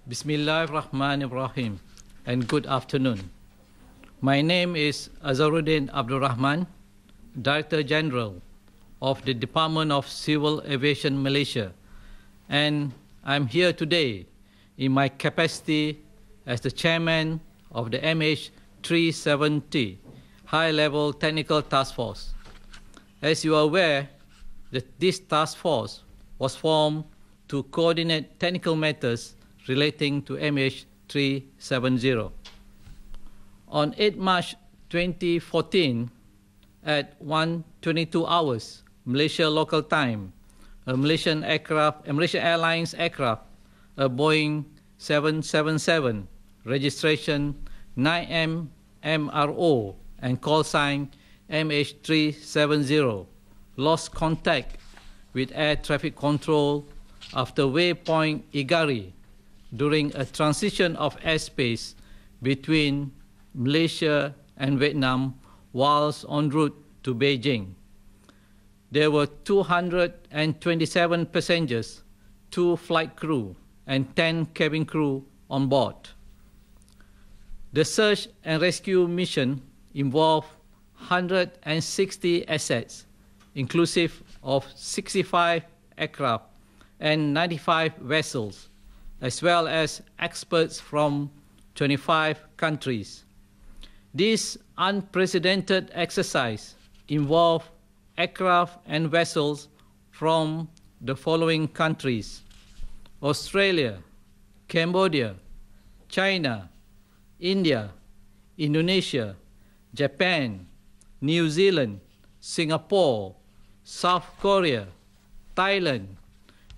Bismillahirrahmanirrahim, and good afternoon. My name is Azharuddin Abdul Rahman, Director General of the Department of Civil Aviation Malaysia, and I'm here today in my capacity as the Chairman of the MH370 High-Level Technical Task Force. As you are aware, this task force was formed to coordinate technical matters relating to MH370. On 8 March 2014, at 1:22 hours Malaysia local time, a Malaysian Airlines aircraft, a Boeing 777, registration 9MMRO and call sign MH370, lost contact with air traffic control after waypoint Igari during a transition of airspace between Malaysia and Vietnam whilst en route to Beijing. There were 227 passengers, 2 flight crew, and 10 cabin crew on board. The search and rescue mission involved 160 assets, inclusive of 65 aircraft and 95 vessels, as well as experts from 25 countries. This unprecedented exercise involved aircraft and vessels from the following countries: Australia, Cambodia, China, India, Indonesia, Japan, New Zealand, Singapore, South Korea, Thailand,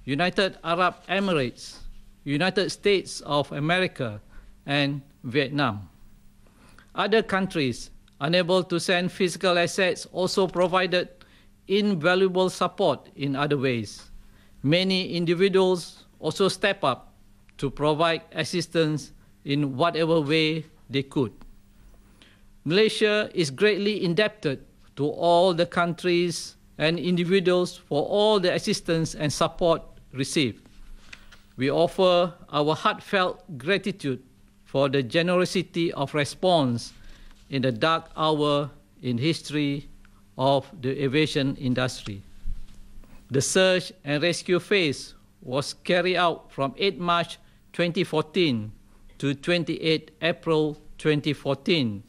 United Arab Emirates, United States of America, and Vietnam. Other countries unable to send physical assets also provided invaluable support in other ways. Many individuals also step up to provide assistance in whatever way they could. Malaysia is greatly indebted to all the countries and individuals for all the assistance and support received. We offer our heartfelt gratitude for the generosity of response in the dark hour in history of the aviation industry. The search and rescue phase was carried out from 8 March 2014 to 28 April 2014,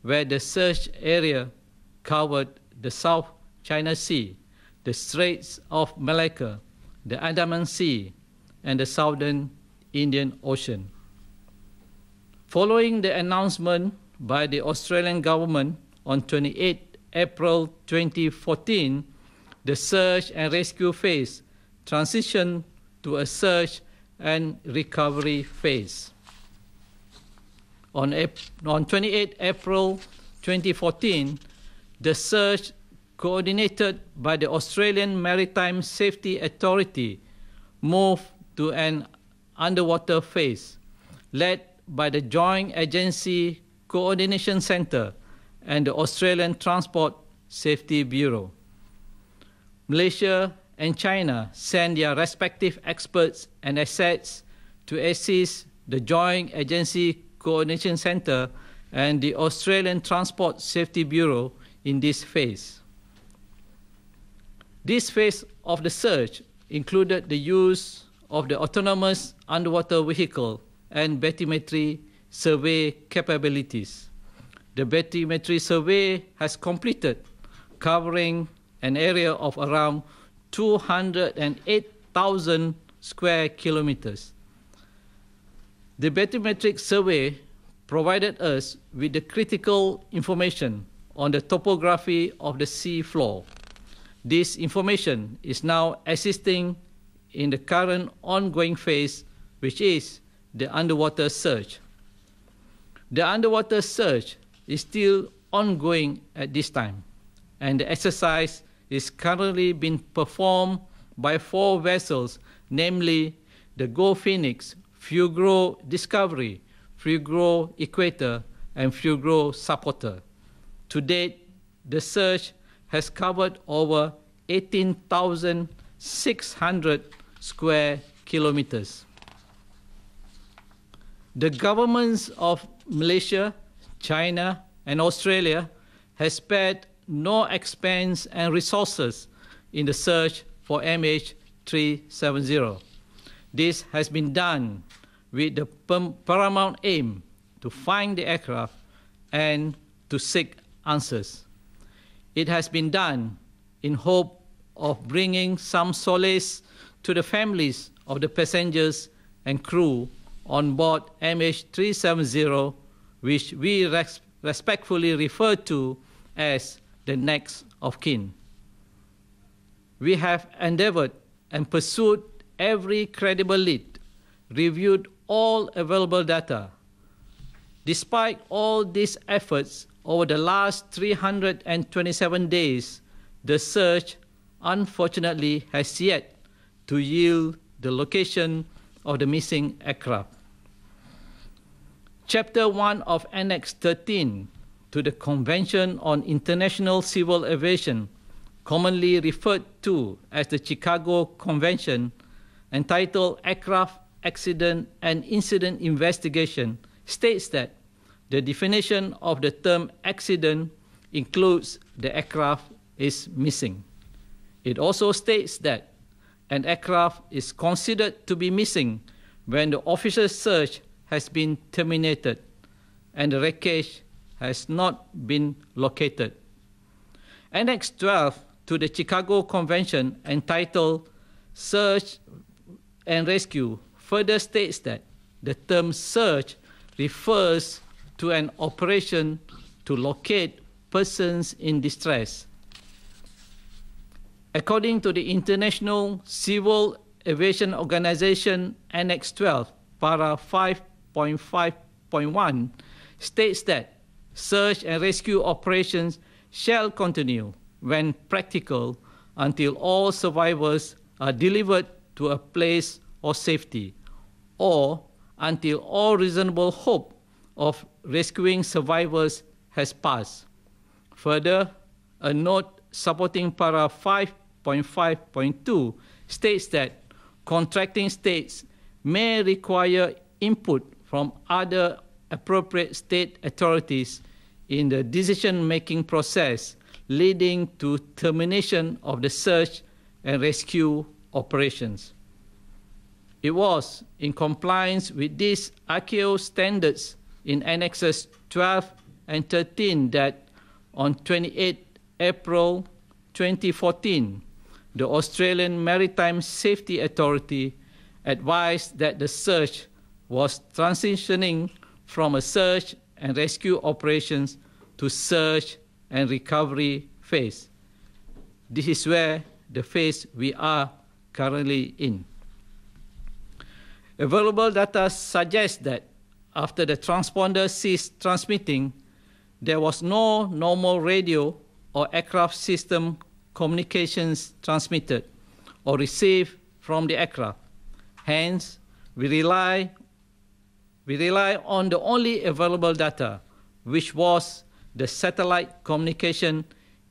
where the search area covered the South China Sea, the Straits of Malacca, the Andaman Sea, and the Southern Indian Ocean. Following the announcement by the Australian government on 28 April 2014, the search and rescue phase transitioned to a search and recovery phase. On 28 April 2014, the search coordinated by the Australian Maritime Safety Authority moved to an underwater phase, led by the Joint Agency Coordination Centre and the Australian Transport Safety Bureau. Malaysia and China sent their respective experts and assets to assist the Joint Agency Coordination Centre and the Australian Transport Safety Bureau in this phase. This phase of the search included the use of the autonomous underwater vehicle and bathymetry survey capabilities. The bathymetry survey has completed, covering an area of around 208,000 square kilometers. The bathymetric survey provided us with the critical information on the topography of the sea floor. This information is now assisting in the current ongoing phase, which is the underwater search. The underwater search is still ongoing at this time, and the exercise is currently being performed by 4 vessels, namely the Go Phoenix, Fugro Discovery, Fugro Equator, and Fugro Supporter. To date, the search has covered over 18,600 square kilometers. The governments of Malaysia, China, and Australia has spared no expense and resources in the search for MH370. This has been done with the paramount aim to find the aircraft and to seek answers. It has been done in hope of bringing some solace to the families of the passengers and crew on board MH370, which we respectfully refer to as the next of kin. We have endeavored and pursued every credible lead, reviewed all available data. Despite all these efforts over the last 327 days, the search unfortunately has yet to yield the location of the missing aircraft. Chapter 1 of Annex 13 to the Convention on International Civil Aviation, commonly referred to as the Chicago Convention, entitled Aircraft Accident and Incident Investigation, states that the definition of the term accident includes the aircraft is missing. It also states that an aircraft is considered to be missing when the official search has been terminated and the wreckage has not been located. Annex 12 to the Chicago Convention, entitled Search and Rescue, further states that the term search refers to an operation to locate persons in distress. According to the International Civil Aviation Organization, Annex 12, Para 5.5.1, states that search and rescue operations shall continue when practical until all survivors are delivered to a place of safety, or until all reasonable hope of rescuing survivors has passed. Further, a note supporting Para 5.5.2 states that contracting states may require input from other appropriate state authorities in the decision-making process leading to termination of the search and rescue operations. It was in compliance with these ICAO standards in Annexes 12 and 13 that on 28 April 2014, the Australian Maritime Safety Authority advised that the search was transitioning from a search and rescue operations to search and recovery phase. This is where the phase we are currently in. Available data suggests that after the transponder ceased transmitting, there was no normal radio or aircraft system communications transmitted or received from the aircraft. Hence, we rely on the only available data, which was the satellite communication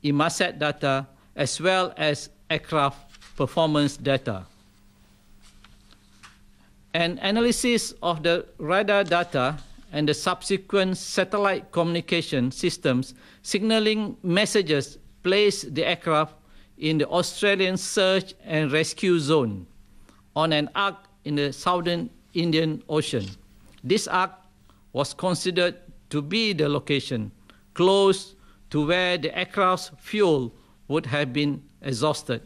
Inmarsat data as well as aircraft performance data. An analysis of the radar data and the subsequent satellite communication systems signaling messages placed the aircraft in the Australian search and rescue zone on an arc in the southern Indian Ocean. This arc was considered to be the location close to where the aircraft's fuel would have been exhausted.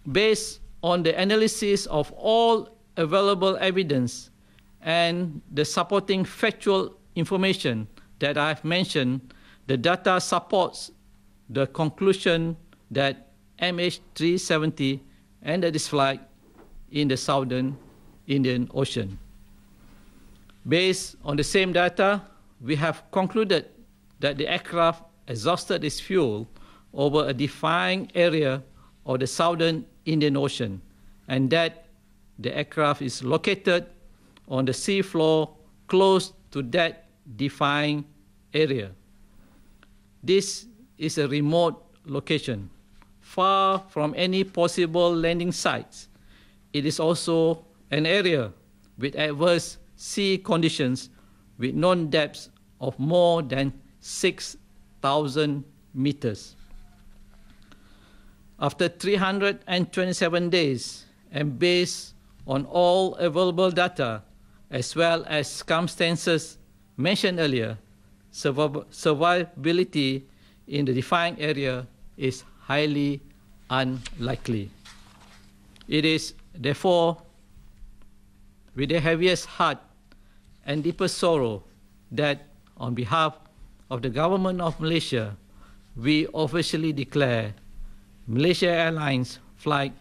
Based on the analysis of all available evidence and the supporting factual information that I have mentioned, the data supports the conclusion that MH370 ended its flight in the southern Indian Ocean. Based on the same data, we have concluded that the aircraft exhausted its fuel over a defined area of the southern Indian Ocean, and that the aircraft is located on the seafloor close to that defined area. This is a remote location, far from any possible landing sites. It is also an area with adverse sea conditions with known depths of more than 6,000 meters. After 327 days, and based on all available data, as well as circumstances mentioned earlier, survivability in the defined area is highly unlikely. It is therefore with the heaviest heart and deepest sorrow that on behalf of the government of Malaysia, we officially declare Malaysia Airlines flight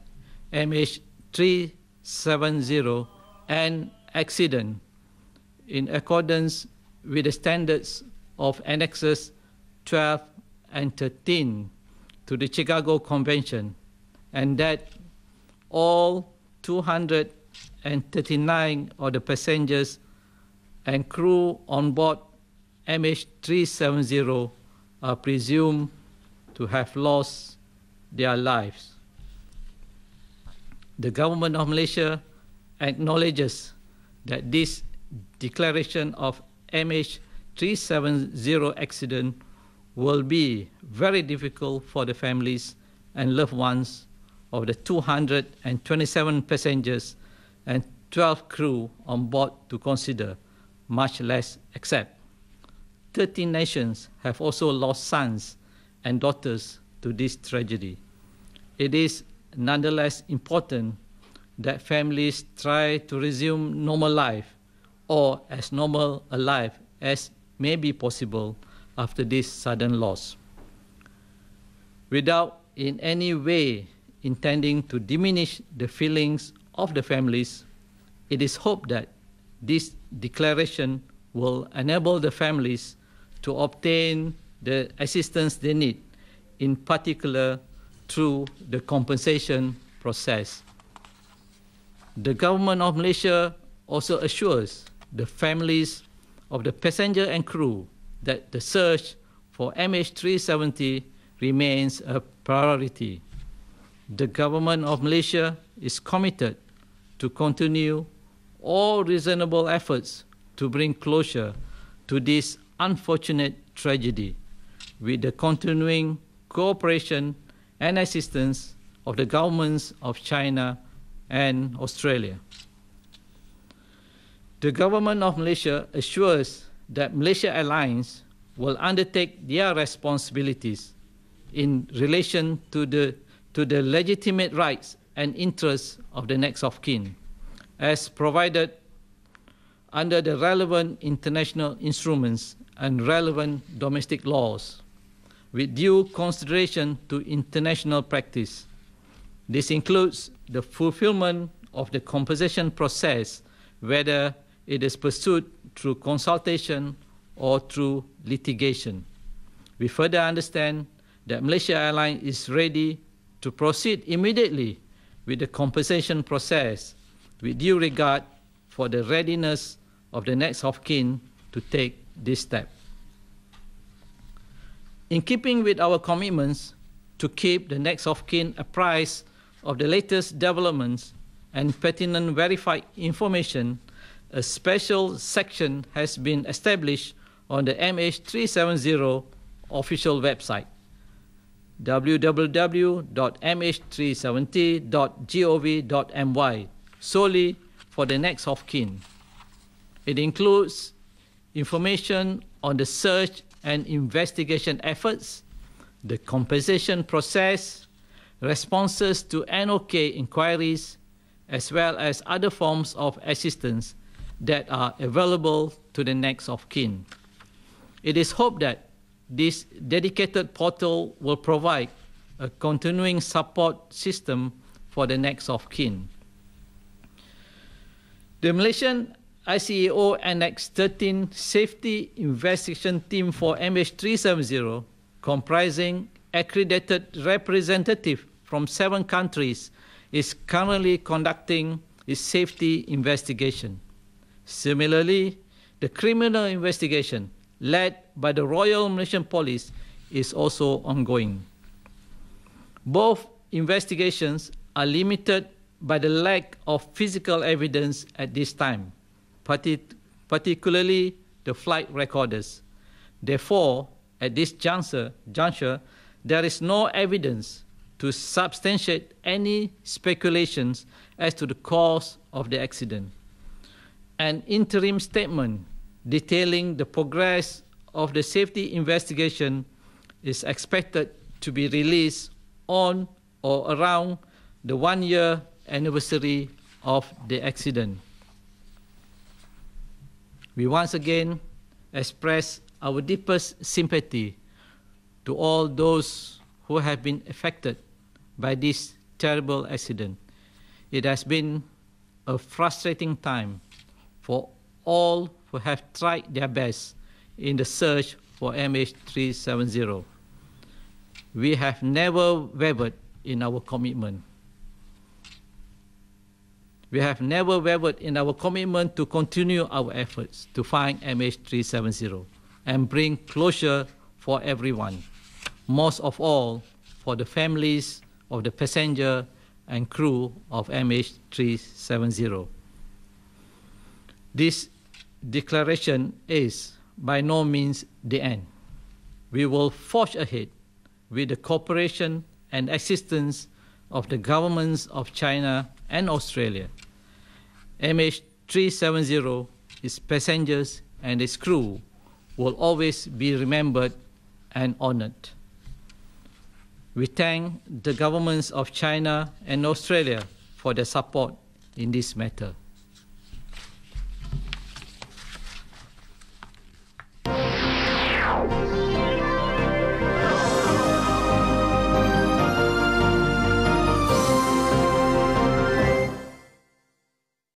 MH370 an accident in accordance with the standards of Annexes 12 and 13 to the Chicago Convention, and that all 239 of the passengers and crew on board MH370 are presumed to have lost their lives. The government of Malaysia acknowledges that this declaration of MH370 accident will be very difficult for the families and loved ones of the 227 passengers and 12 crew on board to consider, much less accept. 13 nations have also lost sons and daughters to this tragedy. It is nonetheless important that families try to resume normal life, or as normal a life as may be possible after this sudden loss. Without in any way intending to diminish the feelings of the families, it is hoped that this declaration will enable the families to obtain the assistance they need, in particular through the compensation process. The government of Malaysia also assures the families of the passenger and crew that the search for MH370 remains a priority. The government of Malaysia is committed to continue all reasonable efforts to bring closure to this unfortunate tragedy with the continuing cooperation and assistance of the governments of China and Australia. The government of Malaysia assures that Malaysia Airlines will undertake their responsibilities in relation to the legitimate rights and interests of the next of kin, as provided under the relevant international instruments and relevant domestic laws, with due consideration to international practice. This includes the fulfillment of the compensation process, whether it is pursued through consultation or through litigation. We further understand that Malaysia Airlines is ready to proceed immediately with the compensation process with due regard for the readiness of the next of kin to take this step. In keeping with our commitments to keep the next of kin apprised of the latest developments and pertinent verified information, a special section has been established on the MH370 official website, www.mh370.gov.my, solely for the next of kin. It includes information on the search and investigation efforts, the compensation process, responses to NOK inquiries, as well as other forms of assistance that are available to the next of kin. It is hoped that this dedicated portal will provide a continuing support system for the next of kin. The Malaysian ICAO Annex 13 Safety Investigation Team for MH370, comprising accredited representatives from 7 countries, is currently conducting its safety investigation. Similarly, The criminal investigation led by the Royal Malaysian Police is also ongoing. Both investigations are limited by the lack of physical evidence at this time, particularly the flight recorders. Therefore, at this juncture, there is no evidence to substantiate any speculations as to the cause of the accident. An interim statement detailing the progress of the safety investigation is expected to be released on or around the 1-year anniversary of the accident. We once again express our deepest sympathy to all those who have been affected by this terrible accident. It has been a frustrating time for all who have tried their best in the search for MH370. We have never wavered in our commitment. We have never wavered in our commitment to continue our efforts to find MH370 and bring closure for everyone, most of all for the families of the passenger and crew of MH370. This declaration is by no means the end. We will forge ahead with the cooperation and assistance of the governments of China and Australia. MH370, its passengers and its crew will always be remembered and honored. We thank the governments of China and Australia for their support in this matter.